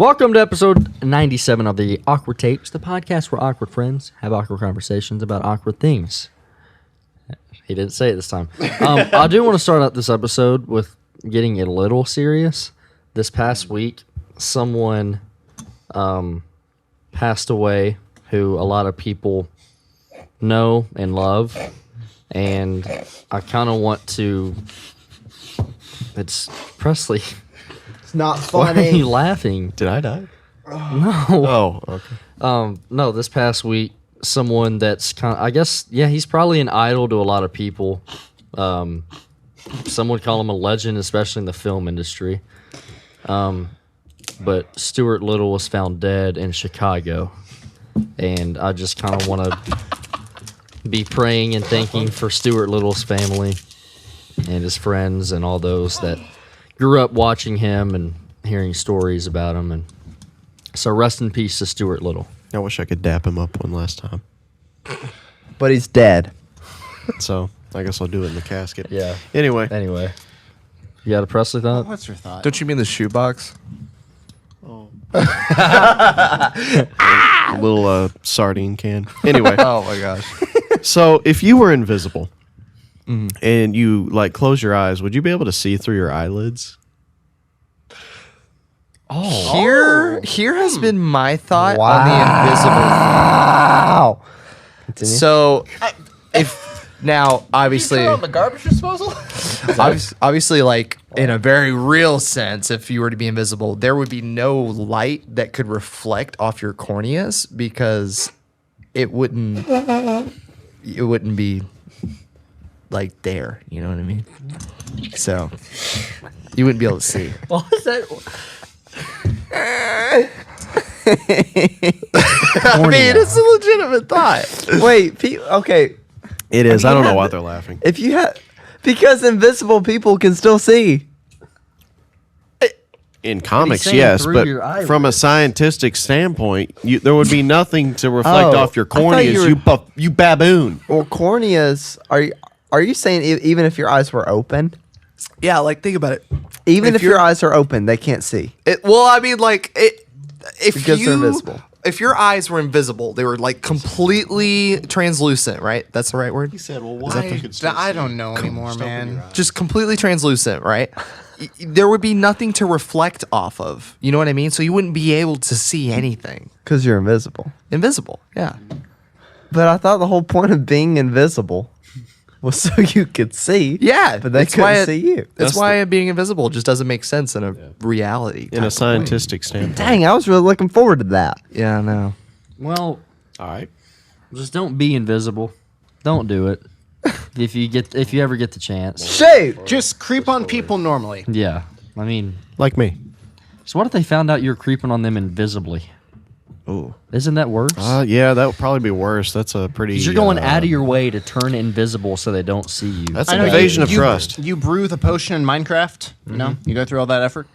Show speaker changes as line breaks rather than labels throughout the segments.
Welcome to episode 97 of the Awkward Tapes, the podcast where awkward friends have awkward conversations about awkward things. He didn't say it this time. I do want to start out this episode with getting a little serious. This past week, someone passed away who a lot of people know and love, and I kind of want to... It's Presley.
It's not
Why are
funny.
you laughing?
Did I die?
No.
Oh, okay.
No, this past week, someone that's kind of, I guess, yeah, he's probably an idol to a lot of people. Some would call him a legend, especially in the film industry. But Stuart Little was found dead in Chicago. And I just kind of want to be praying and thanking for Stuart Little's family and his friends and all those that grew up watching him and hearing stories about him. And so rest in peace to Stuart Little.
I wish I could dap him up one last time.
But he's dead.
So I guess I'll do it in the casket.
Yeah.
Anyway,
You got a Presley thought?
What's your thought?
Don't you mean the shoebox?
little sardine can. Anyway,
Oh my gosh.
so if you were invisible and you like close your eyes, would you be able to see through your eyelids?
Here has been my thought
Wow.
on the invisible thing.
Continue.
So, if now obviously,
the garbage disposal?
obviously, like in a very real sense, if you were to be invisible, there would be no light that could reflect off your corneas because it wouldn't be like there. You know what I mean? So you wouldn't be able to see.
What was that?
I mean, it's a legitimate thought.
Wait, okay.
It is. I don't know why
have-
they're laughing.
If you have, because invisible people can still see.
In comics,
saying
yes,
through
but
your eyelids.
from a scientific standpoint, there would be nothing to reflect
Oh,
off your
I thought you
corneas.
were-
You baboon.
Well, corneas. Are you saying even if your eyes were open,
Yeah, like think about it.
even if your
you're-
eyes are open, they can't see
Well, I mean, like if
because they're invisible.
If your eyes were invisible, they were like completely translucent, right? That's the right word.
said, "Well,
I don't know anymore, man.
Just completely translucent, right? There would be nothing to reflect off of. You know what I mean? So you wouldn't be able to see anything.
Because you're invisible.
Invisible. Yeah.
But I thought the whole point of being invisible was so you could see.
Yeah.
But they couldn't see you.
That's why being invisible just doesn't make sense in a reality.
In a
type of way.
scientific standpoint.
Dang, I was really looking forward to that.
Yeah, I know.
Well,
All right.
just don't be invisible. Don't do it. If you ever get the chance.
Shoot!
Just creep on people normally.
Yeah. I mean,
Like me.
so what if they found out you're creeping on them invisibly?
Oh.
Isn't that worse?
Yeah, that would probably be worse. That's a pretty.
'Cause you're going out of your way to turn invisible so they don't see you.
That's
I
an
know
invasion of
you-
trust.
You brew the potion in Minecraft. You know, you go through all that effort.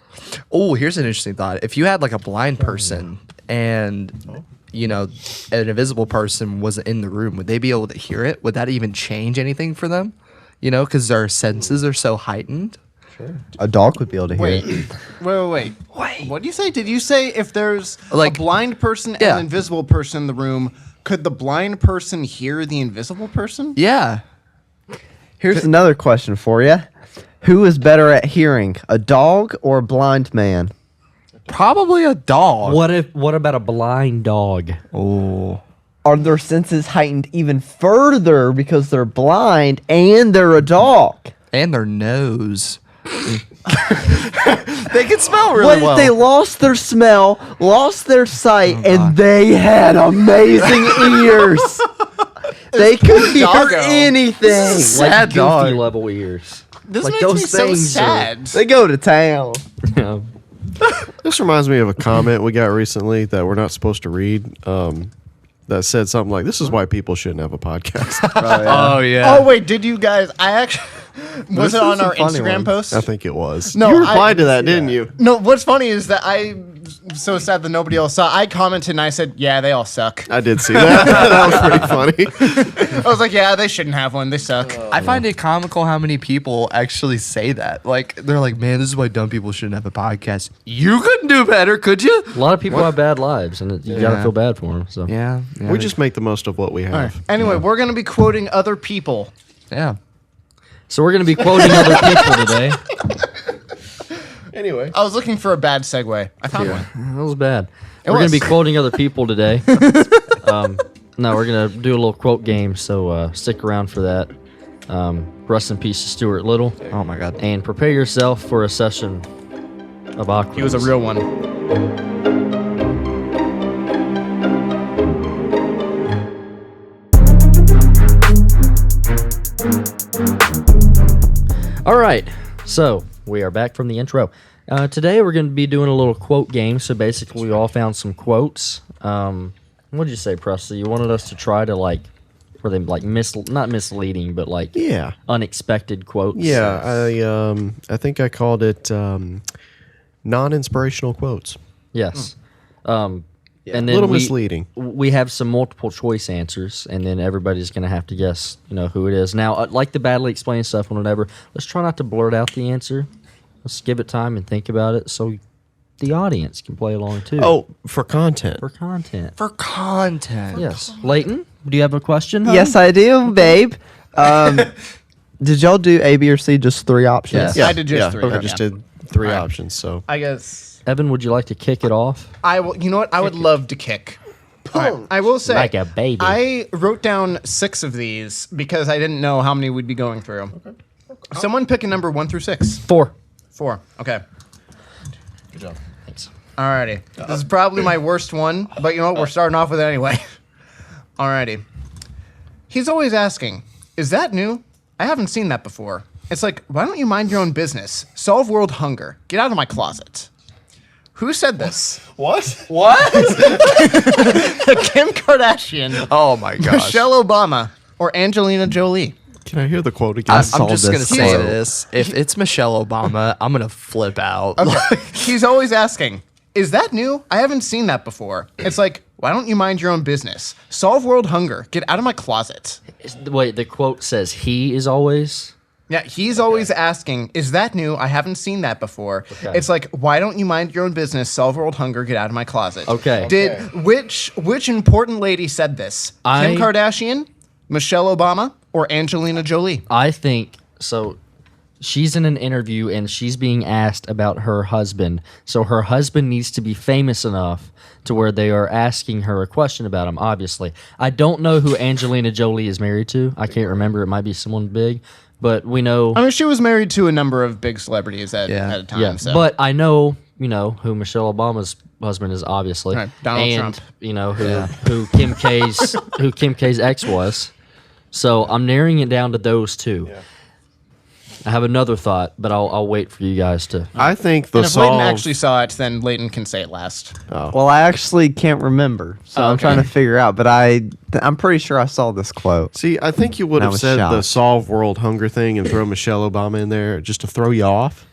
Oh, here's an interesting thought. If you had like a blind person and you know an invisible person wasn't in the room, would they be able to hear it? Would that even change anything for them? You know, because their senses are so heightened.
A dog would be able to hear
Wait,
it.
wait. What do you say? Did you say if there's
Like-
a blind person and
Yeah.
an invisible person in the room, could the blind person hear the invisible person?
Yeah.
Here's another question for you. Who is better at hearing, a dog or a blind man?
Probably a dog.
What about a blind dog?
Oh.
Are their senses heightened even further because they're blind and they're a dog?
And their nose. They can smell really
What if
well.
they lost their smell, lost their sight, and they had amazing ears? They could hear
doggo.
anything.
Sad
Like goofy
dog.
level ears.
This
Like
makes
those
me so
things are-
sad.
They go to town.
Yeah.
This reminds me of a comment we got recently that we're not supposed to read. That said something like, "This is why people shouldn't have a podcast."
Oh yeah.
Oh wait, did you guys? I actually was it
are
on
some
our
funny
Instagram
ones.
post?
I think it was.
No,
you
I
replied to
didn't
that,
see
didn't
that.
you?
No, what's funny is that I so sad that nobody else saw. I commented and I said, "Yeah, they all suck."
I did see that. That was pretty funny.
I was like, "Yeah, they shouldn't have one. They suck."
I find it comical how many people actually say that. Like, they're like, man, this is why dumb people shouldn't have a podcast. You couldn't do better, could you?
A lot of people have bad lives, and you gotta
Yeah.
feel bad for them. So
Yeah.
We just make the most of what we have.
Anyway, we're gonna be quoting other people.
Yeah.
So we're gonna be quoting other people today.
Anyway.
I was looking for a bad segue. I found one.
That was bad. We're
was.
gonna be quoting other people today. No, we're gonna do a little quote game. So stick around for that. Rest in peace to Stuart Little,
Oh my God.
and prepare yourself for a session of awkward.
He was a real one.
All right, so we are back from the intro. Today we're going to be doing a little quote game. So basically, we all found some quotes. What did you say, Presley? You wanted us to try to were they like not misleading, but like
Yeah.
unexpected quotes?
Yeah, I think I called it non-inspirational quotes.
Yes. And
A
then
little
we,
misleading.
We have some multiple choice answers, and then everybody's going to have to guess, who it is. Now, like the badly explained stuff and whatever, let's try not to blurt out the answer. Let's give it time and think about it so the audience can play along too.
Oh, for content.
For content.
For content.
Yes. Leighton, do you have a question? hon?
Yes, I do, babe. Did y'all do A, B, or C? Just 3 options?
Yeah. I did just 3.
I just did 3
Alright.
options. So
I guess
Evan, would you like to kick it off?
I will. You know what? I would love to kick. Alright, I will say,
Like a baby.
I wrote down 6 of these because I didn't know how many we'd be going through. Someone pick a number 1 through 6.
4.
4. Okay.
good job.
Thanks.
Alrighty. This is probably my worst one, but you know what? We're starting off with it anyway. Alrighty. He's always asking, "Is that new? I haven't seen that before." It's like, why don't you mind your own business? Solve world hunger. Get out of my closet. Who said this?
What?
Kim Kardashian,
Oh my gosh.
Michelle Obama, or Angelina Jolie?
Can I hear the quote again?
I'm
saw
just
this
going to say
quote.
this. If it's Michelle Obama, I'm going to flip out.
He's always asking, "Is that new? I haven't seen that before." It's like, why don't you mind your own business? Solve world hunger. Get out of my closet.
Wait, the quote says he is always.
Yeah, he's always asking, "Is that new? I haven't seen that before."
Okay.
It's like, why don't you mind your own business? Solve world hunger. Get out of my closet.
Okay.
Which important lady said this? Kim Kardashian, Michelle Obama, or Angelina Jolie?
I think so. She's in an interview and she's being asked about her husband. So her husband needs to be famous enough to where they are asking her a question about him, obviously. I don't know who Angelina Jolie is married to. I can't remember. It might be someone big, but we know.
I mean, she was married to a number of big celebrities at a time.
Yeah,
so.
but I know, who Michelle Obama's husband is, obviously.
Right, Donald
and,
Trump.
Who Kim K's ex was. So I'm narrowing it down to those 2.
Yeah.
I have another thought, but I'll wait for you guys to.
I think the
and if Leighton
solve.
actually saw it, then Leighton can say it last.
Well, I actually can't remember, so I'm trying to figure out. But I'm pretty sure I saw this quote.
See, I think you would
I
have
was
said the
shocked.
solve world hunger thing and throw Michelle Obama in there just to throw you off.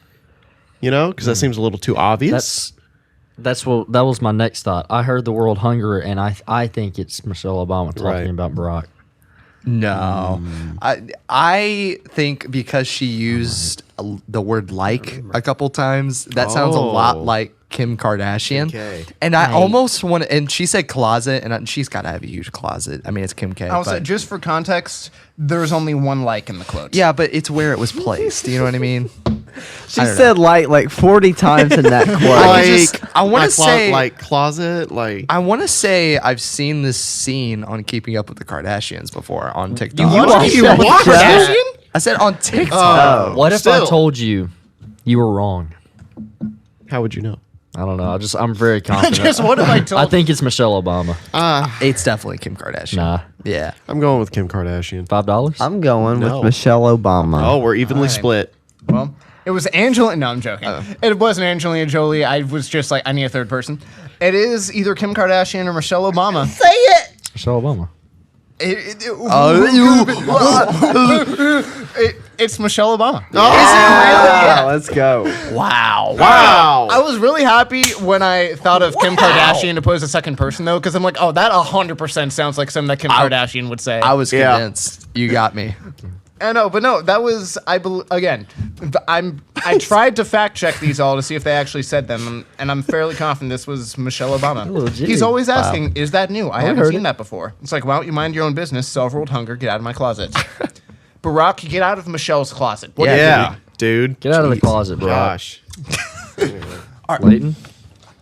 Because that seems a little too obvious.
That was my next thought. I heard the world hunger, and I think it's Michelle Obama talking
Right.
about Barack.
No, I think because she used the word "like" a couple times, that sounds a lot
Oh.
like Kim Kardashian.
Okay.
And I almost want to. And she said closet, and she's got to have a huge closet. I mean, it's Kim K.
Also,
but-
just for context, there's only one like in the quote.
yeah, but it's where it was placed. You know what I mean?
She
I don't
said like 40 times in that quote.
I wanna say-
like closet, like
I want to say I've seen this scene on Keeping Up with the Kardashians before on TikTok.
watched
You
that
watched
show?
Kardashian?
I said on TikTok.
What if I
Still.
told you you were wrong?
how would you know?
I don't know. I'm very confident.
Just what have I told?
I think it's Michelle Obama.
It's definitely Kim Kardashian.
Nah.
Yeah.
I'm going with Kim Kardashian.
$5?
I'm going
No.
with Michelle Obama.
Oh, we're evenly
Alright.
split.
Well, it was Angelina. No, I'm joking. It wasn't Angelina Jolie. I was just like, I need a third person. It is either Kim Kardashian or Michelle Obama.
Say it.
Michelle Obama.
It's Michelle Obama.
Ah, let's go.
Wow.
Wow.
I was really happy when I thought of Kim Kardashian to put as a second person, though, because I'm like, oh, that 100% sounds like something that Kim Kardashian would say.
I was
Yeah.
convinced. You got me.
I know, but no, that was I tried to fact check these all to see if they actually said them, and I'm fairly confident this was Michelle Obama.
Legit.
He's always asking, "Is that new? I haven't
heard
seen
it.
that before." It's like, why don't you mind your own business? Self-ruled hunger. Get out of my closet. Barack, get out of Michelle's closet. What are you
Yeah,
doing?
dude.
Get out of the
Jeez.
closet, bro.
Gosh.
Leighton?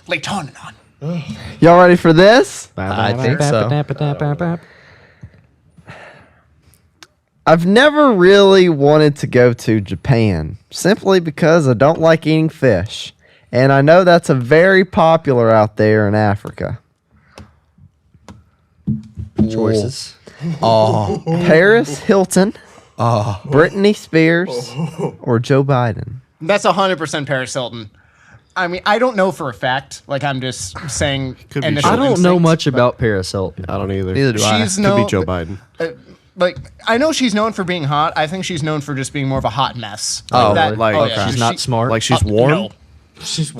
Like turning on.
Y'all ready for this?
I think so.
I've never really wanted to go to Japan simply because I don't like eating fish. And I know that's a very popular out there in Africa.
Choices.
Paris Hilton, Britney Spears, or Joe Biden.
That's 100% Paris Hilton. I mean, I don't know for a fact. Like, I'm just saying.
Could be
initial
Joe.
I don't know
instinct,
much
but
about Paris Hilton.
I don't either.
Neither do I.
She's
Could
no.
be Joe Biden.
Like, I know she's known for being hot. I think she's known for just being more of a hot mess.
Oh,
like-
yeah,
She's not smart.
Like she's warm.
No.
She's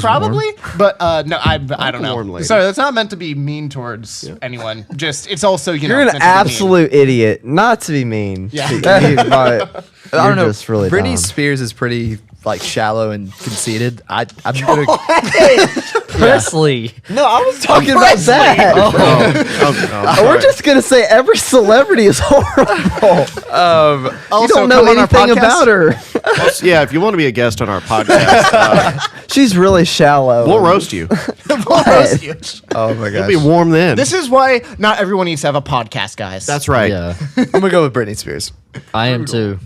Probably, but no, I don't
warm
know.
lady.
Sorry, that's not meant to be mean towards anyone. Just it's also
You're
know
an
meant to be mean.
absolute idiot. Not to be mean.
Yeah.
to you, but
I don't know.
Just really
Britney
dumb.
Spears is pretty like shallow and conceited. I'm gonna.
Presley.
No, I was talking about that. We're just gonna say every celebrity is horrible. You
Also,
don't know
come on our
anything
podcast.
about her.
Yeah, if you want to be a guest on our podcast,
She's really shallow.
we'll roast you.
We'll roast you.
Oh my
You'll be
gosh.
warm then.
This is why not everyone needs to have a podcast, guys.
That's right.
Yeah,
I'm gonna go with Britney Spears.
I am too.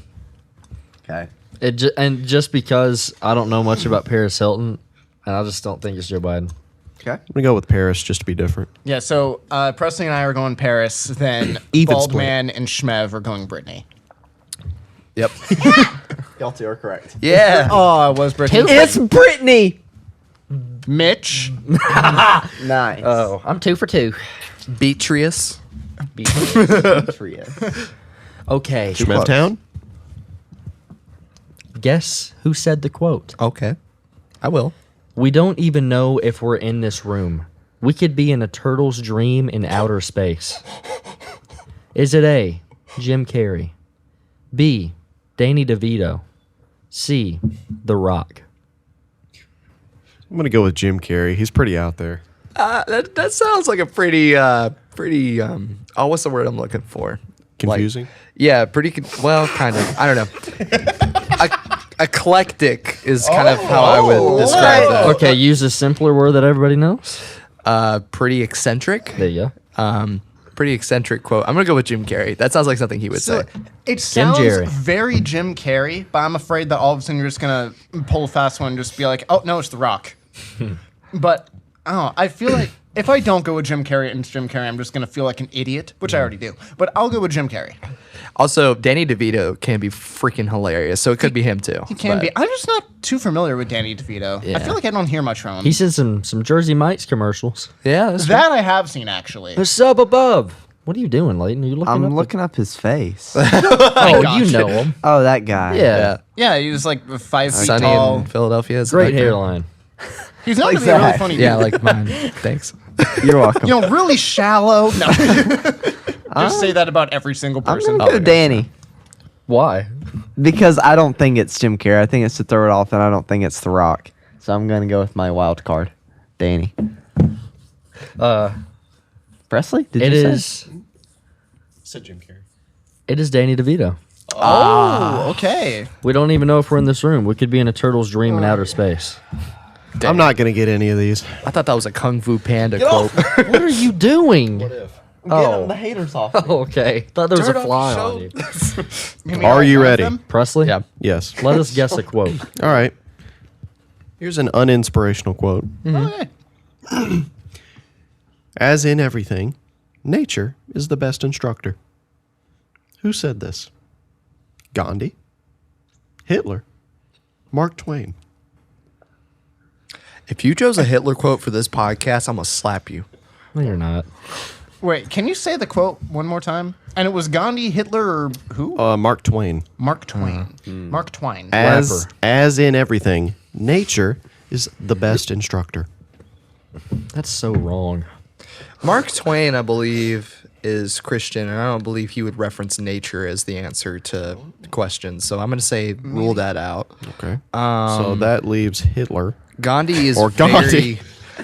Okay.
And just because I don't know much about Paris Hilton, and I just don't think it's Joe Biden.
Okay.
I'm gonna go with Paris just to be different.
Yeah. So Presley and I are going Paris. Then
Even
Bald
split.
Man and Schmev are going Britney.
Yep.
Y'all two are correct.
Yeah.
Oh, it was Britney.
It's Britney.
Mitch.
Nice.
Oh, I'm 2 for 2.
Beatrice.
Okay.
Schmevtown?
Guess who said the quote?
Okay. I will.
We don't even know if we're in this room. We could be in a turtle's dream in outer space. Is it A, Jim Carrey, B, Danny DeVito, C, The Rock?
I'm gonna go with Jim Carrey. He's pretty out there.
That sounds like a pretty oh, what's the word I'm looking for?
Confusing.
Like, yeah, pretty. Well, kind of. I don't know. Eclectic is kind of how I would describe that.
Okay, use a simpler word that everybody knows.
Pretty eccentric.
There you go.
Pretty eccentric quote. I'm gonna go with Jim Carrey. That sounds like something he would
So
say.
it sounds
Jerry.
very Jim Carrey, but I'm afraid that all of a sudden you're just gonna pull a fast one and just be like, oh no, it's The Rock. But I feel like if I don't go with Jim Carrey and it's Jim Carrey, I'm just gonna feel like an idiot, which I already do. But I'll go with Jim Carrey.
Also, Danny DeVito can be freaking hilarious, so it could be him too.
He can
but-
be. I'm just not too familiar with Danny DeVito. I
Yeah.
feel like I don't hear much from him.
He's in some Jersey Mike's commercials.
Yeah, that's
that I have seen actually.
The sub above. What are you doing, Leighton? Are you looking
I'm
up?
looking up his face.
Oh,
gosh.
you know him.
Oh, that guy.
Yeah.
yeah.
Yeah, he was like 5 feet
Sunny
tall.
in Philadelphia. Is
Great
like-
hairline.
He's known
Like
to be a really
Zach.
funny
Yeah,
dude.
like mine. Thanks.
You're welcome.
You know, really shallow. No. Just say that about every single
I'm
person.
gonna go Danny
Why?
because I don't think it's Jim Carrey. I think it's to throw it off, and I don't think it's The Rock. So I'm gonna go with my wild card, Danny. Presley? Did
It
you say?
is.
Said Jim Carrey.
It is Danny DeVito.
Oh, okay.
We don't even know if we're in this room. We could be in a turtle's dream in outer space.
I'm not gonna get any of these.
I thought that was a Kung Fu Panda quote.
What are you doing?
Get the haters off.
Oh, okay. Thought there was
Turn
a
off
fly
the
on you.
Can we
Are
all
you
laugh
ready?
them?
Presley?
Yeah.
Yes.
Let us guess a quote.
All right. Here's an uninspirational quote.
Okay.
As in everything, nature is the best instructor. Who said this? Gandhi? Hitler? Mark Twain?
If you chose a Hitler quote for this podcast, I'm gonna slap you.
No, you're not.
Wait, can you say the quote one more time? And it was Gandhi, Hitler, or who?
Mark Twain.
Mark Twain. Mark Twain.
As in everything, nature is the best instructor.
That's so wrong.
Mark Twain, I believe, is Christian, and I don't believe he would reference nature as the answer to questions. So I'm going to say rule that out.
Okay. So that leaves Hitler.
Gandhi is
Or Gandhi.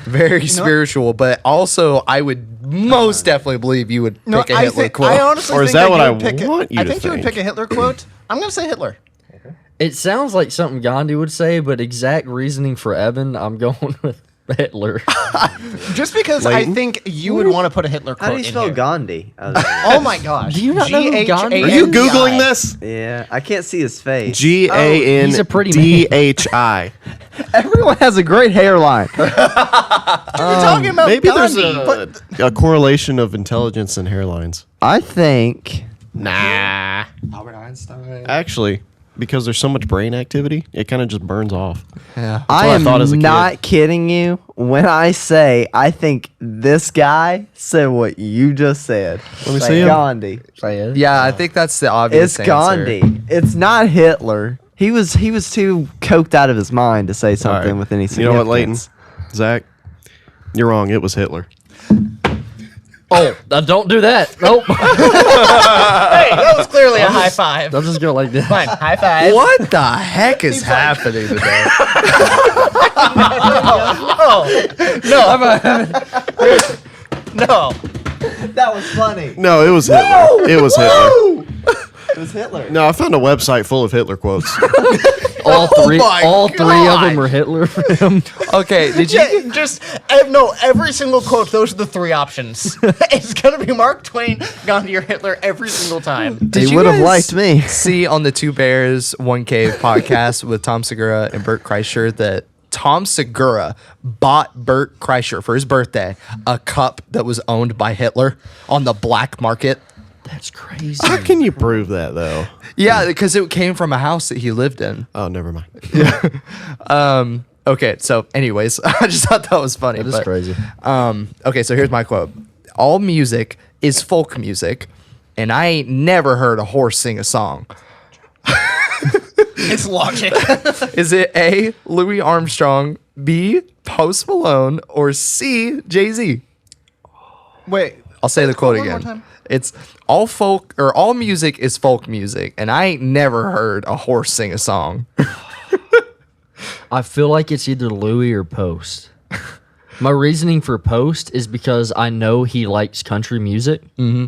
very spiritual, but also I would most definitely believe you would pick a Hitler quote.
I honestly
Or is
think
that what
you
I
would pick
want you
I
to
think you would
think?
pick a Hitler quote. I'm going to say Hitler.
It sounds like something Gandhi would say, but exact reasoning for Evan, I'm going with Hitler.
Just because
Leighton?
I think you would want to put a Hitler quote
How do you
in
spell
here.
Gandhi?
Oh my gosh.
Do you not know who Gandhi
Are
is?
you Googling this?
Yeah, I can't see his face.
he's a pretty
GANDHI.
Everyone has a great hairline.
You're talking about
Maybe there's
Gandhi.
a correlation of intelligence and hairlines.
I think
Nah.
Albert Einstein.
Actually, because there's so much brain activity, it kind of just burns off.
Yeah.
I
what I
am
thought as a kid.
not kidding you when I say I think this guy said what you just said.
Let me see him.
Gandhi.
Yeah, I think that's the obvious
It's
answer.
Gandhi. It's not Hitler. He was too coked out of his mind to say something
All right.
with any
You know what, Leighton?
significance.
Zach, you're wrong. It was Hitler.
Oh, don't do that. Nope.
Hey, that was clearly a high five.
I'll just go like this.
Fine, high five.
What the heck is happening today?
No.
That was funny.
No, it was Hitler. It was Hitler.
It was Hitler.
No, I found a website full of Hitler quotes.
All three
my
of
God.
them were Hitler for him.
Okay, did you?
Yeah, just no. Every single quote. Those are the three options. It's gonna be Mark Twain, Gandhi, or Hitler every single time.
Did
He
you
would have
guys
liked me.
See on the Two Bears, One Cave podcast with Tom Segura and Bert Kreischer that Tom Segura bought Bert Kreischer for his birthday a cup that was owned by Hitler on the black market.
That's crazy.
How can you prove that, though?
Yeah, because it came from a house that he lived in.
Oh, never mind.
Okay, so anyways, I just thought that was funny.
That is
but,
crazy.
Okay, so here's my quote. All music is folk music, and I ain't never heard a horse sing a song.
It's logic.
Is it A, Louis Armstrong, B, Post Malone, or C, Jay-Z?
Wait.
I'll say the quote
one more
again.
time.
It's all folk or all music is folk music, and I ain't never heard a horse sing a song.
I feel like it's either Louis or Post. My reasoning for Post is because I know he likes country music. Mm-hmm.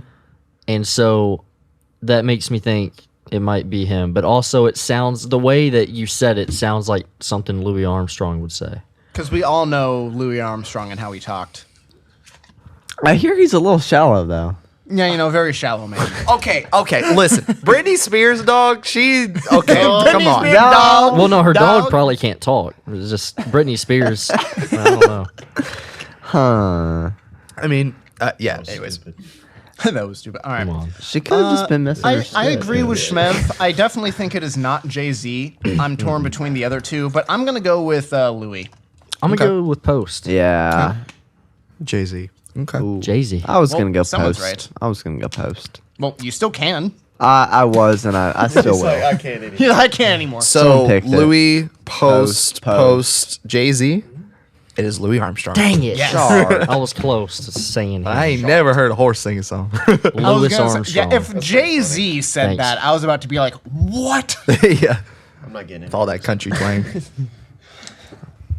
And so that makes me think it might be him. But also it sounds, the way that you said it sounds like something Louis Armstrong would say.
Because we all know Louis Armstrong and how he talked.
I hear he's a little shallow though.
Yeah, very shallow, man.
Okay, listen. Britney Spears, dog, come on.
Dog.
Well, no, her dog
Dog.
probably can't talk. It's just Britney Spears. I don't know.
Huh.
I mean, yeah, anyways.
That was stupid. All right.
Come on.
She could have just been misunderstood.
I agree with Shmev. I definitely think it is not Jay-Z. I'm torn between the other two, but I'm going to go with Louis.
I'm going to go with Post.
Yeah.
Jay-Z.
Okay.
Jay-Z.
I was
Well,
gonna go
someone's
post.
right.
I was gonna go post.
Well, you still can.
I was, and I still will.
I can't anymore.
Yeah, I can't anymore.
So
Someone picked it.
Louis, Post,
Post.
Jay-Z. It is Louis Armstrong.
Dang it.
Yes.
I was close to saying him.
I ain't never heard a horse sing a song.
I was
Louis
gonna say-
Armstrong.
yeah, if Jay-Z said
Thanks.
that, I was about to be like, what?
Yeah.
I'm not getting it.
With all that country twang.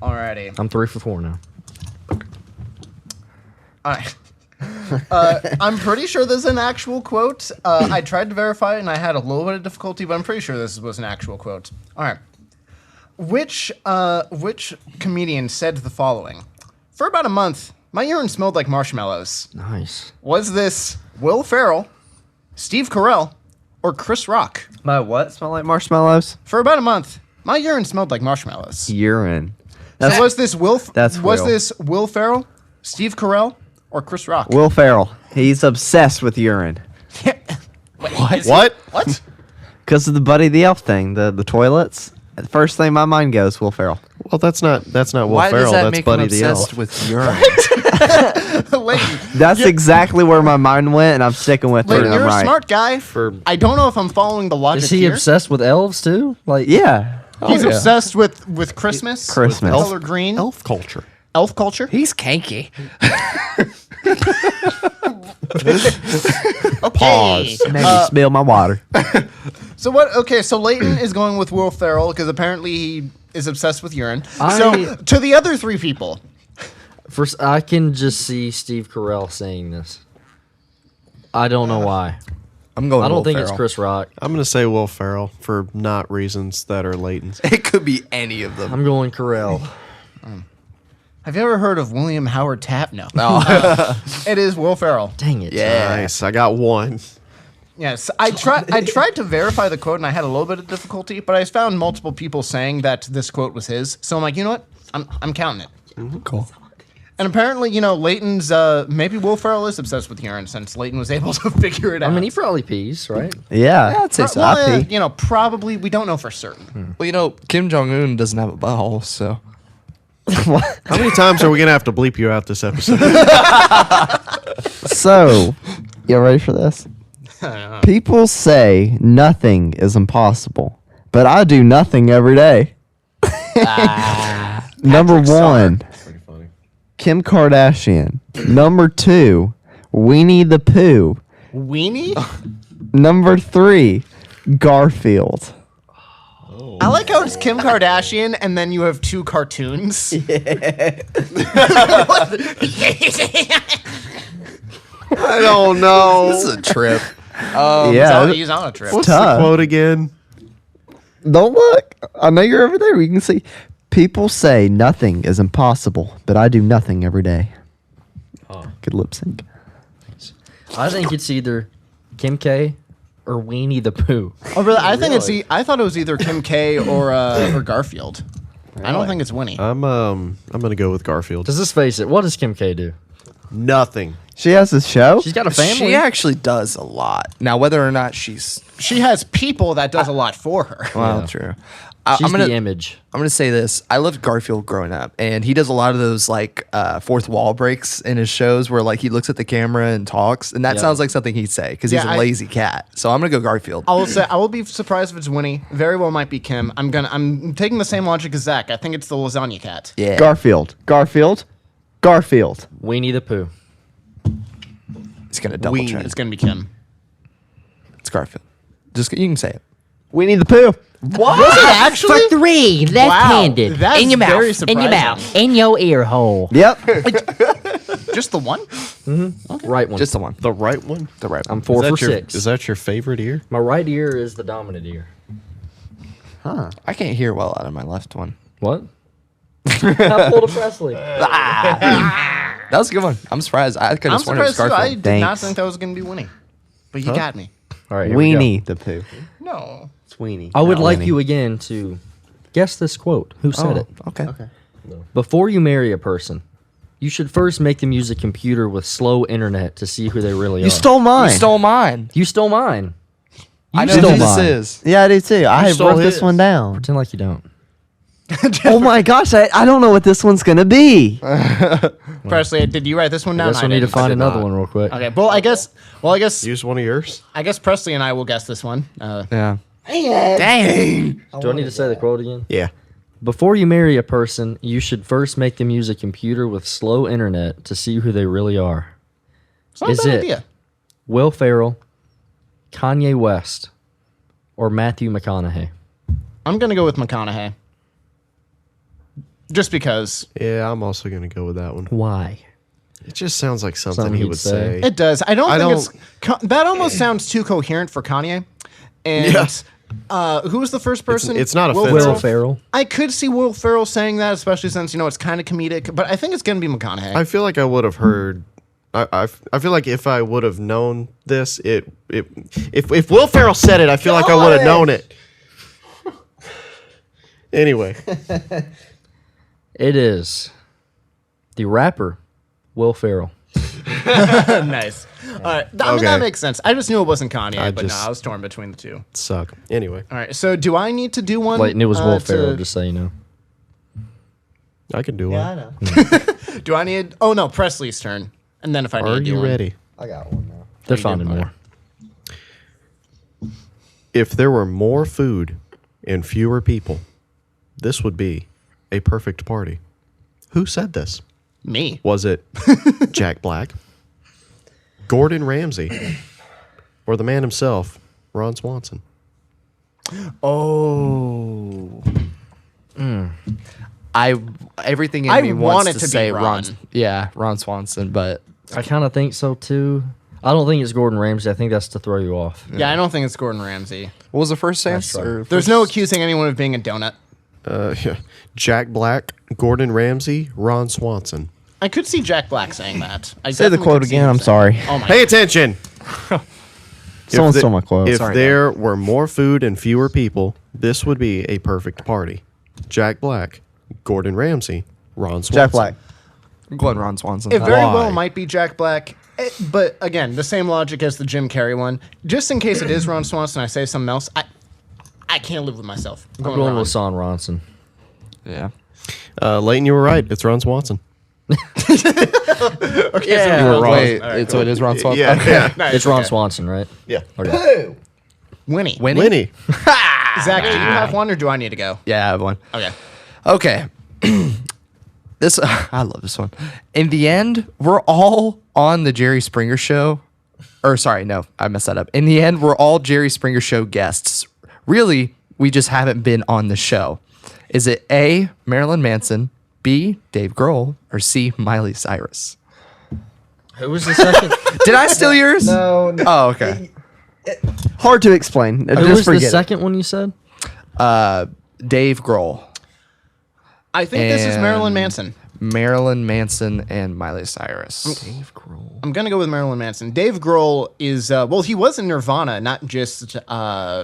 Alrighty.
I'm 3 for 4 now.
Alright. I'm pretty sure this is an actual quote. I tried to verify it and I had a little bit of difficulty, but I'm pretty sure this was an actual quote. All right. Which comedian said the following? For about a month, my urine smelled like marshmallows.
Nice.
Was this Will Ferrell, Steve Carell, or Chris Rock?
My what smell like marshmallows?
For about a month, my urine smelled like marshmallows.
Urine.
So was this
That's
was
Will.
this Will Ferrell, Steve Carell, or Chris Rock?
Will Ferrell. He's obsessed with urine
What?
What?
because of the Buddy the Elf thing. The toilets. The first thing my mind goes, Will Ferrell.
Well, that's not Will
Why
Ferrell.
does that
That's
make
Buddy
him
the Elf.
obsessed with urine?
Leighton,
That's exactly where my mind went, and I'm sticking with it.
Leighton,
and
you're
I'm
a
right.
smart guy. I don't know if I'm following the logic
Is he
here.
obsessed with elves too? Like,
Yeah.
He's
yeah.
obsessed with Christmas.
Christmas.
With color green.
Elf culture.
Elf culture.
He's kanky.
Pause.
Made me spill my water.
So what? Okay, so Leighton is going with Will Ferrell because apparently he is obsessed with urine. So
I-
to the other three people,
first, I can just see Steve Carell saying this. I don't know why.
I'm going.
I don't
Will
think it's
Ferrell.
Chris Rock.
I'm going to say Will Ferrell for not reasons that are latent.
It could be any of them.
I'm going Carell.
have you ever heard of William Howard Taft? No. It is Will Ferrell.
Dang it.
Yeah.
Nice. I got one.
Yes, I tried to verify the quote and I had a little bit of difficulty, but I found multiple people saying that this quote was his. So I'm like, you know what? I'm counting it.
Cool.
And apparently, Leighton's maybe Will Ferrell is obsessed with urine since Leighton was able to figure it out.
I mean, he probably pees, right?
Yeah.
I'd say so.
Well,
I pee.
probably we don't know for certain.
Well, Kim Jong Un doesn't have a butthole, so
How many times are we going to have to bleep you out this episode?
So, you ready for this? People say nothing is impossible, but I do nothing every day. Number one,
Pretty funny.
Kim Kardashian. Number two, Winnie the Pooh.
Weenie?
Number three, Garfield.
I like how it's Kim Kardashian and then you have two cartoons.
I don't know.
this is a trip.
Yeah,
He's on a trip.
What's
tough.
the quote again?
don't look. I know you're over there. You can see. People say nothing is impossible, but I do nothing every day. Good lip sync.
I think it's either Kim K or Weenie the Pooh.
Oh, really? I think I thought it was either Kim K or Garfield. I don't think it's Winnie.
I'm gonna go with Garfield.
Does this face it? What does Kim K do?
Nothing.
She has a show.
She's got a family.
She actually does a lot. Now, whether or not she's
She has people that does a lot for her.
well, true.
She's
I'm gonna
the image.
I'm gonna say this. I loved Garfield growing up, and he does a lot of those like fourth wall breaks in his shows where like he looks at the camera and talks, and that
Yeah.
sounds like something he'd say because he's
Yeah,
a lazy cat. So I'm gonna go Garfield.
I will say I will be surprised if it's Winnie. Very well might be Kim. I'm taking the same logic as Zach. I think it's the lasagna cat.
Yeah.
Garfield. Garfield. Garfield.
Weenie the Pooh.
It's gonna double
Weenie.
check.
It's gonna be Kim.
It's Garfield. Just you can say it.
Winnie the Pooh.
Was it actually?
For three, left-handed.
Wow, that's
in your
very
mouth. In your
surprising.
mouth. In your ear hole.
Yep.
Just the one?
Right one.
Just the one.
The right one.
The right
I'm
one.
4 for
Is that your-
6.
Is that your favorite ear?
My right ear is the dominant ear.
I can't hear well out of my left one.
What? I pulled a Presley.
That was a good one. I'm surprised. I could
I'm
have sworn it was
surprised too. I
Garfield.
did not
Thanks.
think that was gonna be Winnie. But you got me.
All right, here we go.
Weenie the Pooh.
No.
It's Weenie.
I would
not
like
Winnie.
you again to guess this quote. Who said it?
Okay.
Before you marry a person, you should first make them use a computer with slow internet to see who they really are.
You stole mine.
You stole mine.
You stole mine. You
I know
stole
who this
mine.
is.
Yeah, I do too. I
stole
wrote this
his.
one down.
Pretend like you don't.
Oh my gosh, I don't know what this one's gonna be.
Presley, did you write this one
I
down?
guess we need to
didn't.
find
did
another
not.
one real quick.
Okay. Well, I guess
Use one of yours.
Presley and I will guess this one.
Yeah.
Dang.
Do I need to say the quote again?
Yeah.
Before you marry a person, you should first make them use a computer with slow internet to see who they really are.
It's not a
Is
bad
it?
idea.
Will Ferrell, Kanye West, or Matthew McConaughey?
I'm gonna go with McConaughey. Just because
Yeah, I'm also gonna go with that one.
Why?
It just sounds like something
Something
he
he'd
would
say.
say.
it does. I don't
I
think
don't-
it's that almost sounds too coherent for Kanye. And
Yeah.
who was the first person?
it's not
Will
offensive.
Will Ferrell.
I could see Will Ferrell saying that, especially since it's kind of comedic. But I think it's gonna be McConaughey.
I feel like I would have heard. I feel like if I would have known this, if Will Ferrell said it, I feel like I would have known it. Anyway,
It is the rapper Will Ferrell.
Nice. All right. I mean, that
Okay.
makes sense. I just knew it wasn't Kanye, but no,
just-
I was torn between the two.
suck. Anyway,
All right. So do I need to do one?
Like, and it was Will
to-
Ferrell, just so you know.
I can do one.
know.
Do I need? Oh no, Presley's turn. And then if I need
Are
to do
you
one.
ready?
I got one now.
They're finding more.
If there were more food and fewer people, this would be a perfect party. Who said this?
Me.
Was it Jack Black, Gordon Ramsay, or the man himself, Ron Swanson?
Oh. Everything in
I
me
want
wants
it
to
to be
say
Ron.
Ron Swanson, but
I kind of think so too. I don't think it's Gordon Ramsay. I think that's to throw you off.
Yeah, I don't think it's Gordon Ramsay.
what was the first answer?
There's no accusing anyone of being a donut.
Yeah. Jack Black, Gordon Ramsay, Ron Swanson.
I could see Jack Black saying that. I
Say the
definitely
quote
could see
again.
him
I'm
saying
sorry.
that. Oh my.
Pay attention.
Someone
If
stole my quote.
If
Sorry,
there were more food and fewer people, this would be a perfect party. Jack Black, Gordon Ramsay, Ron Swanson.
Jack Black.
I'm going Ron Swanson.
It very
Why?
well might be Jack Black. But again, the same logic as the Jim Carrey one. Just in case it is Ron Swanson, I say something else. I can't live with myself. I'm
I'm
going
going
Ron.
with Son Ronson.
yeah.
Leighton, you were right. It's Ron Swanson.
Yeah.
You were wrong.
Wait, so it is Ron Swanson?
Yeah, yeah.
Nice,
It's Ron
okay.
Swanson, right?
Yeah.
Okay.
Winnie.
Winnie.
Zach, do you have one or do I need to go?
Yeah, I have one.
Okay.
Okay. This I love this one. In the end, we're all on the Jerry Springer show. Or sorry, no, I messed that up. In the end, we're all Jerry Springer show guests. Really, we just haven't been on the show. Is it A, Marilyn Manson, B, Dave Grohl, or C, Miley Cyrus?
Who was the second?
Did I steal yours?
No.
Oh, okay.
Hard to explain.
Who
Just
was the
forget it.
second one you said?
Dave Grohl,
I think this is
And-
Marilyn Manson.
Marilyn Manson, and Miley Cyrus.
Dave Grohl.
I'm gonna go with Marilyn Manson. Dave Grohl is well, he was in Nirvana, not just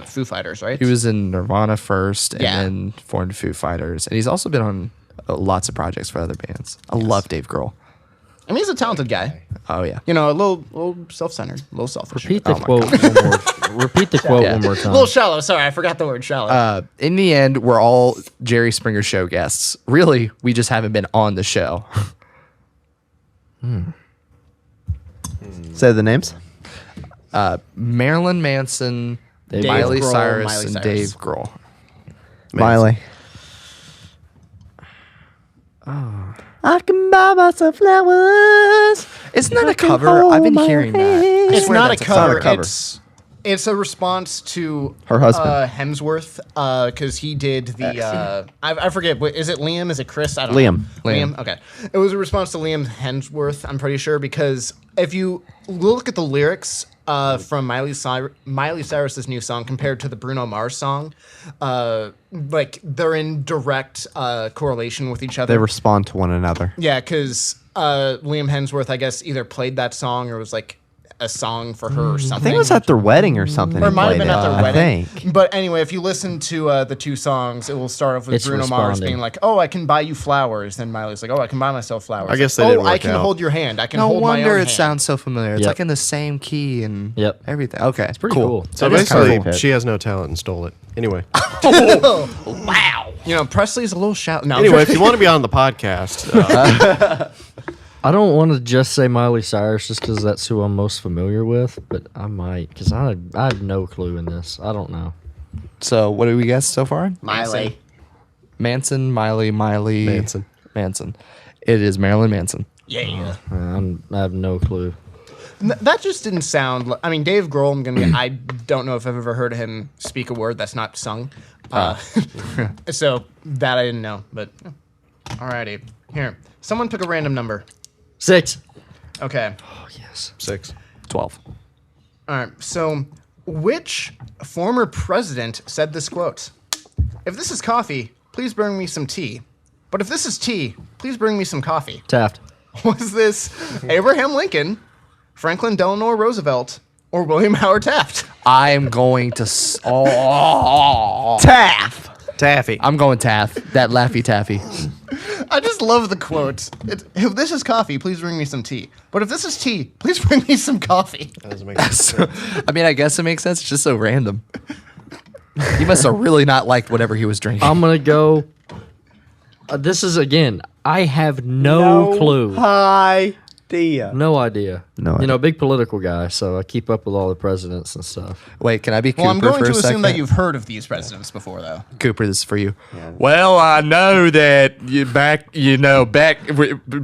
Foo Fighters, right?
He was in Nirvana first and
Yeah.
then formed Foo Fighters. And he's also been on lots of projects for other bands. I love Dave Grohl.
I mean, he's a talented guy.
Oh, yeah.
You know, a little self-centered, a little selfish.
Repeat the
my
quote one more. Repeat the quote
Yeah.
one more
A
time.
little shallow. Sorry, I forgot the word shallow.
In the end, we're all Jerry Springer show guests. Really, we just haven't been on the show.
Say the names.
Marilyn Manson,
Dave
Miley
Grohl,
Cyrus,
Miley
and
Cyrus.
Dave Grohl.
Miley. I can buy myself flowers.
Isn't that a
I can
cover?
hold
I've been
my
hearing that.
hand.
I
it's
swear
not a
that's
cover.
cover.
It's a response to
Her husband.
Hemsworth, because he did the. I forget. Is it Liam? Is it Chris? I don't
Liam.
know.
Liam.
Okay. It was a response to Liam Hemsworth. I'm pretty sure because if you look at the lyrics from Miley Cyrus's new song compared to the Bruno Mars song, like they're in direct correlation with each other.
They respond to one another.
Yeah, because Liam Hemsworth, I guess, either played that song or was like a song for her or something.
I think it was at their wedding or something.
or it
he
might have
played
been at
it,
their
I
wedding.
think.
But anyway, if you listen to the two songs, it will start off with
It's
Bruno Mars
responding.
being like, "Oh, I can buy you flowers." Then Miley's like, "Oh, I can buy myself flowers."
I guess they
oh,
didn't
I
work
can
out.
hold your hand. I can
No
hold my
wonder
own
it
hand.
sounds so familiar. It's
Yep.
like in the same key and
Yep.
everything. Okay. It's
Pretty cool.
So
That is kinda
basically,
cool.
she has no talent and stole it. Anyway.
You know, Presley's a little shout. No,
Anyway, if you want to be on the podcast,
I don't want to just say Miley Cyrus just because that's who I'm most familiar with, but I might because I have no clue in this. I don't know.
So what do we guess so far?
Miley.
Manson, Miley.
Manson.
It is Marilyn Manson.
Yeah.
I have no clue.
That just didn't sound. I mean, Dave Grohl. I'm gonna. I don't know if I've ever heard him speak a word that's not sung. So that I didn't know. But alrighty, here. Someone pick a random number.
6.
Okay.
Oh yes.
6.
12.
All right. So, which former president said this quote? If this is coffee, please bring me some tea. But if this is tea, please bring me some coffee.
Taft.
Was this Abraham Lincoln, Franklin Delano Roosevelt, or William Howard Taft?
I'm going to.
Taff.
Taffy.
I'm going Taff. That Laffy Taffy.
I just love the quote. If this is coffee, please bring me some tea. But if this is tea, please bring me some coffee.
That doesn't make sense.
I mean, I guess it makes sense. It's just so random. He must have really not liked whatever he was drinking.
I'm gonna go This is again. I have no clue.
idea.
No idea.
No
You
idea.
know, big political guy, so I keep up with all the presidents and stuff.
Wait, can I be Cooper
Well, I'm going
for
to
a
assume
second?
that you've heard of these presidents before, though.
Cooper, this is for you. Well, I know that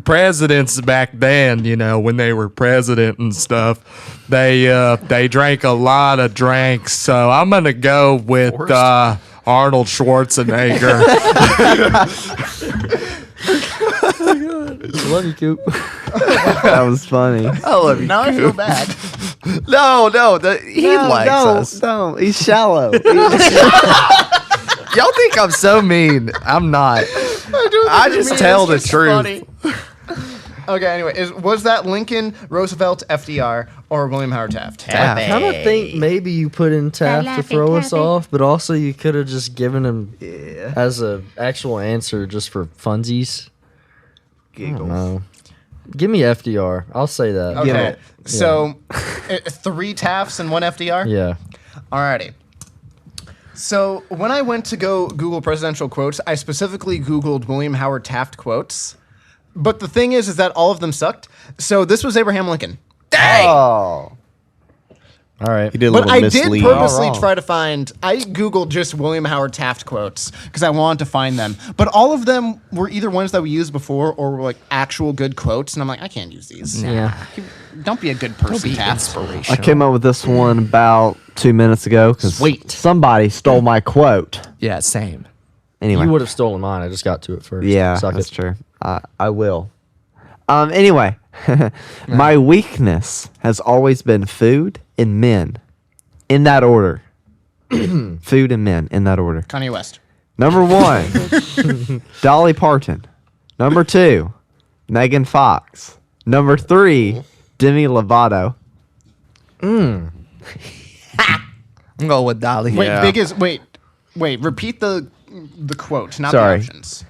presidents back then, when they were president and stuff, they drank a lot of drinks. So I'm gonna go with Arnold Schwarzenegger.
Love you, Coop.
That was funny.
I love you.
Now I feel bad.
No, he likes us.
No, he's shallow.
Y'all think I'm so mean? I'm not. I just tell the truth.
Okay, anyway, was that Lincoln, Roosevelt, FDR, or William Howard Taft?
Taft.
I kind of think maybe you put in Taft to throw us off, but also you could have just given him as a actual answer just for funsies.
Giggles.
No. Give me FDR. I'll say that.
Okay, so 3 Tafts and 1 FDR?
Yeah.
Alrighty. So when I went to go Google presidential quotes, I specifically Googled William Howard Taft quotes. But the thing is that all of them sucked. So this was Abraham Lincoln.
Oh.
All right.
He did a
But
little
I did
mislead.
purposely
wrong.
try to find. I Googled just William Howard Taft quotes because I wanted to find them. But all of them were either ones that we used before or were like actual good quotes. And I'm like, I can't use these.
Yeah.
Don't be a good person, Taft.
I came up with this one about 2 minutes ago because
Sweet.
somebody stole my quote.
Yeah, same.
Anyway.
You would have stolen mine. I just got to it first.
Yeah,
Suck
that's
it.
true. I will. Anyway, my weakness has always been food and men, in that order. Food and men, in that order.
Kanye West.
Number 1, Dolly Parton. Number 2, Megan Fox. Number 3, Demi Lovato.
I'm going with Dolly.
Wait,
Yeah.
wait. Repeat the quote, not
Sorry.
the options.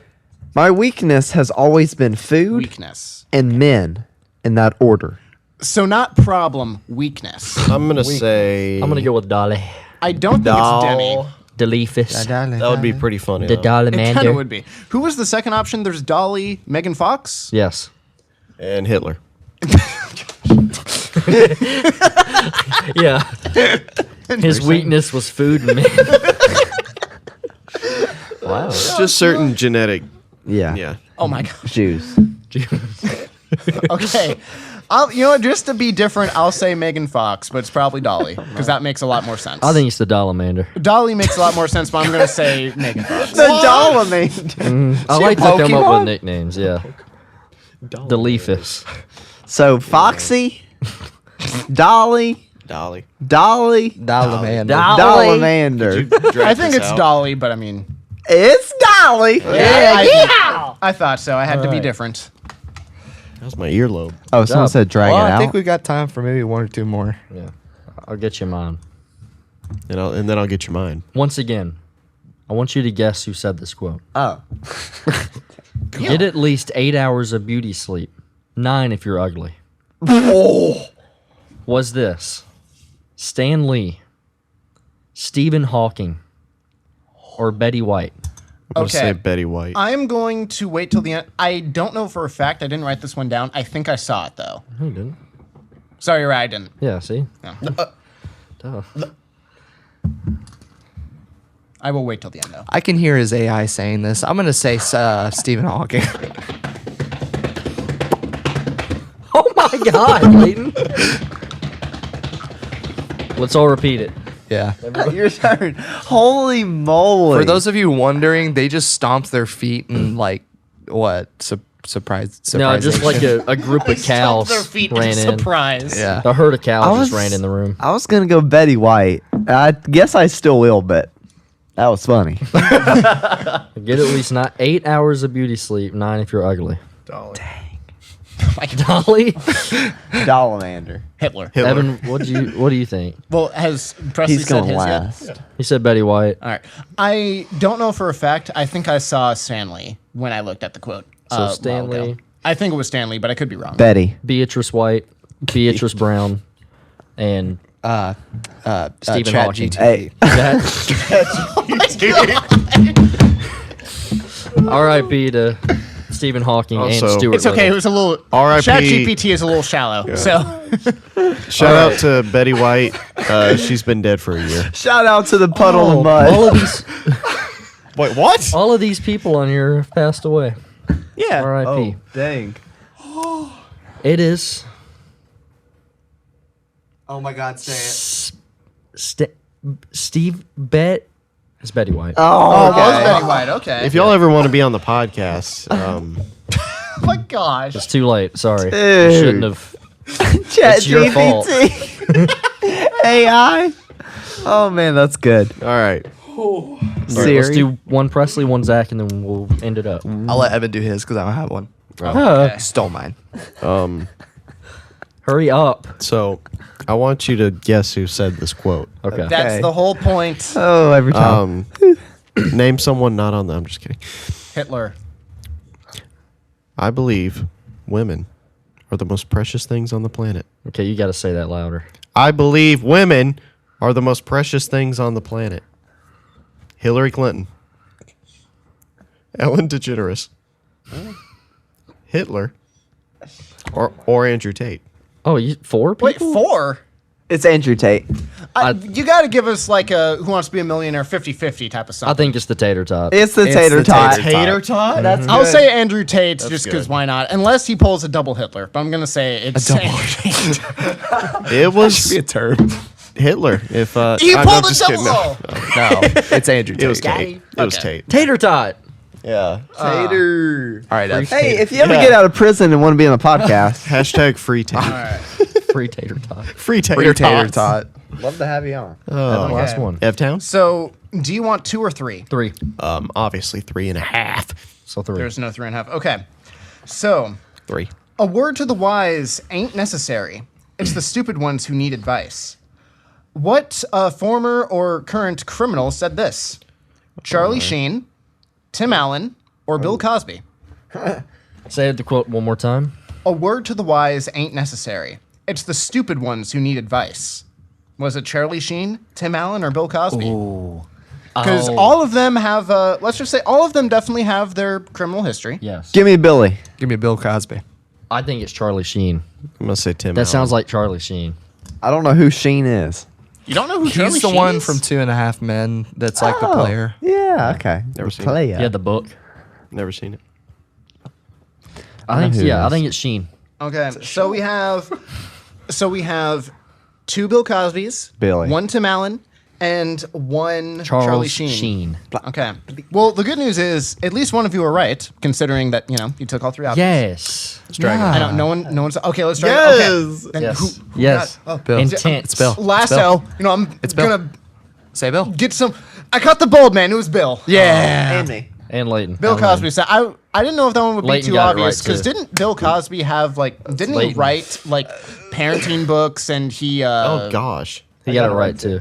My weakness has always been food
Weakness.
and men, in that order.
So not problem, weakness.
I'm gonna say.
I'm going to go with Dolly.
I don't think it's Demi.
Delephus.
That would be pretty funny.
The
though.
Dolly
It kind of
Mander.
would be. Who was the second option? There's Dolly, Megan Fox.
Yes.
And Hitler.
Yeah. His weakness was food and men. Wow.
Just certain genetic.
Yeah.
Yeah.
Oh my gosh.
Jews.
Okay. Just to be different, I'll say Megan Fox, but it's probably Dolly because that makes a lot more sense.
I think it's the Dollar-mander.
Dolly makes a lot more sense, but I'm going to say Megan Fox.
The Dollar
I like to come up
Pokemon?
with nicknames, yeah. Delephus.
So Foxy, Dolly,
Dolly.
Dolly,
Dollar man.
Dollarmander.
I think it's Dolly, but I mean,
It's Dolly.
I thought so. I had to be different.
That was my earlobe.
Oh, someone
job.
said drag
Well,
it
I
out.
think we got time for maybe 1 or 2 more.
Yeah. I'll get you mine.
And then I'll get you mine.
Once again, I want you to guess who said this quote.
Oh.
Get at least 8 hours of beauty sleep. 9 if you're ugly. Was this Stan Lee, Stephen Hawking, or Betty White?
I'm gonna say
Okay.
Betty White.
I'm going to wait till the end. I don't know for a fact. I didn't write this one down. I think I saw it, though.
Who didn't?
Sorry, you're right. I didn't.
Yeah, see?
No.
Duh.
I will wait till the end, though.
I can hear his AI saying this. I'm going to say Stephen Hawking.
Oh my God, Leighton. Let's all repeat it.
Yeah.
Your turn. Holy moly.
For those of you wondering, they just stomped their feet and what? Surprise.
No, just like a group of cows ran in.
Surprise.
Yeah.
A herd of cows
I
just
was-
ran in the room.
I was going to go Betty White. I guess I still will, but that was funny.
Get at least not 8 hours of beauty sleep. 9 if you're ugly. Dolly.
Dollarmander.
Hitler.
Evan, what do you think?
Well, has Presley
He's
said
going
his
last.
yet?
He said Betty White.
All right. I don't know for a fact. I think I saw Stanley when I looked at the quote.
So
a while
Stanley-
ago. I think it was Stanley, but I could be wrong.
Betty.
Beatrice White, Beatrice Brown, and Stephen Hawking.
Hey.
That- R.I.P. to Stephen Hawking and
Also-
Stuart
It's okay. It
Little.
was a little.
R.I.P.
ChatGPT is a little shallow. So
Shout out to Betty White. She's been dead for a year.
Shout out to the puddle of mud.
all of these,
Wait, what?
all of these people on here have passed away.
Yeah.
R.I.P.
Oh, dang.
It is
Oh my God, say it.
Steve Bet. It's Betty White.
Oh,
it was Betty White. Okay.
If y'all ever want to be on the podcast,
oh my gosh.
It's too late. Sorry. You
Dude.
shouldn't have.
Chat
It's your fault.
GPT. AI. Oh man, that's good.
all right.
All right,
Siri.
let's do one Presley, one Zach, and then we'll end it up.
I'll let Evan do his because I don't have one. Stole mine.
Hurry up.
So I want you to guess who said this quote.
Okay.
That's the whole point.
Oh, every time.
Name someone not on the. I'm just kidding.
Hitler.
I believe women are the most precious things on the planet.
Okay, you got to say that louder.
I believe women are the most precious things on the planet. Hillary Clinton, Ellen DeGeneres, Hitler, or Andrew Tate.
Oh, you 4 people?
Wait, 4?
It's Andrew Tate.
You got to give us like a Who Wants to Be a Millionaire 50-50 type of
I
something.
think it's the tater tot.
It's the tater tot.
Tater tot?
That's
I'll
good.
say Andrew Tate just because
good.
why not? Unless he pulls a double Hitler. But I'm going to say it's Andrew Tate.
It was
Be a term.
Hitler. If
You
I'm
pulled a
just
double.
kidding. No,
No, it's Andrew Tate.
it was Tate. It was
Okay.
Tate.
Tater tot.
Yeah.
Tater.
All right, Evan.
Hey, if you ever
Yeah.
get out of prison and want to be on a podcast,
Hashtag free Tate.
Free tater tot.
Free Tater.
Free tater
tots.
tot.
love to have you on.
Oh.
Last
Okay.
one.
F-Town?
So, do you want 2 or 3?
3.
Obviously 3.5.
So 3.
There's no 3.5. Okay. So,
3.
a word to the wise ain't necessary. It's the stupid ones who need advice. What former or current criminal said this? Charlie Sheen, Tim Allen, or Bill Cosby?
Say the quote one more time.
A word to the wise ain't necessary. It's the stupid ones who need advice. Was it Charlie Sheen, Tim Allen, or Bill Cosby? Because all of them have, let's just say, all of them definitely have their criminal history.
Yes.
Give me Billy.
Give me Bill Cosby.
I think it's Charlie Sheen.
I'm going to say Tim
That
Allen.
sounds like Charlie Sheen.
I don't know who Sheen is.
You don't know who Charlie
He's the
Sheen
one
is?
from 2.5 Men that's like the
Oh,
player.
Yeah, okay.
Never seen it.
Player.
Yeah, the book.
Never seen it.
I think
who it
I
is.
think it's Sheen.
Okay, so we have 2 Bill Cosbys,
Billy.
1 Tim Allen, and 1
Charles
Charlie Sheen.
Sheen.
Okay. Well, the good news is at least one of you are right, considering that you took all 3 options.
Yes.
I know no one's okay. Let's try.
Yes.
Okay. Then
Yes. Yes.
Bill.
Intense.
It's Bill.
Lasso. I'm
It's Bill.
gonna
Say Bill.
get some. I caught the bold man. It was Bill.
Yeah.
And me.
And Leighton.
Bill Cosby. So I didn't know if that one would be
Leighton
too
got it
obvious
right,
because
too.
didn't Bill Cosby have didn't he
Leighton.
write parenting books and he
Oh, gosh.
He got it right too.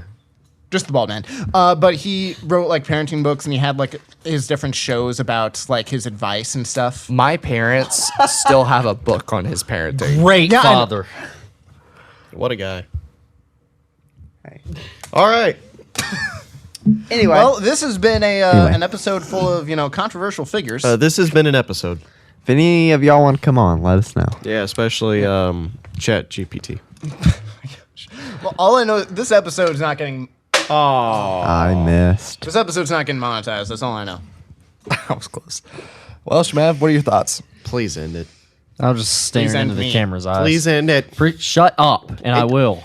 just the bald man. But he wrote parenting books and he had his different shows about his advice and stuff.
My parents still have a book on his parenting.
Great
Yeah, I-
father.
What a guy. All right.
Anyway.
Well, this has been
Anyway.
an episode full of controversial figures.
This has been an episode.
if any of y'all want to come on, let us know.
Yeah, especially Chat GPT.
Well, all I know, this episode is not getting.
I missed.
This episode's not getting monetized. That's all I know.
That was close. Well, Shmav, what are your thoughts?
Please end it.
I'm just staring
Please end
into the
me.
camera's eyes.
Please end it.
Shut up, and I will.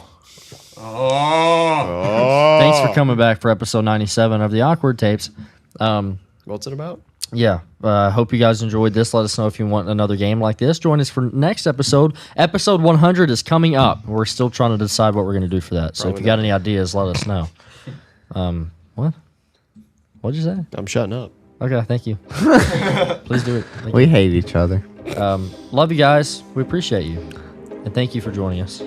Thanks for coming back for episode 97 of the Awkward Tapes.
What's it about?
Yeah, hope you guys enjoyed this. Let us know if you want another game like this. Join us for next episode. Episode 100 is coming up. We're still trying to decide what we're going to do for that. So if you got any ideas, let us know. What? What'd you say?
I'm shutting up.
Okay, thank you. Please do it. Thank
We hate each other.
you. Love you guys. We appreciate you. And thank you for joining us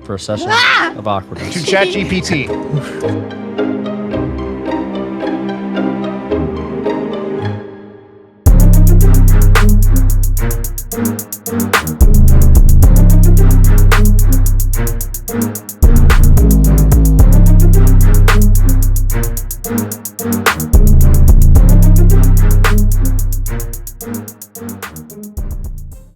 for a session of awkwardness.
To ChatGPT.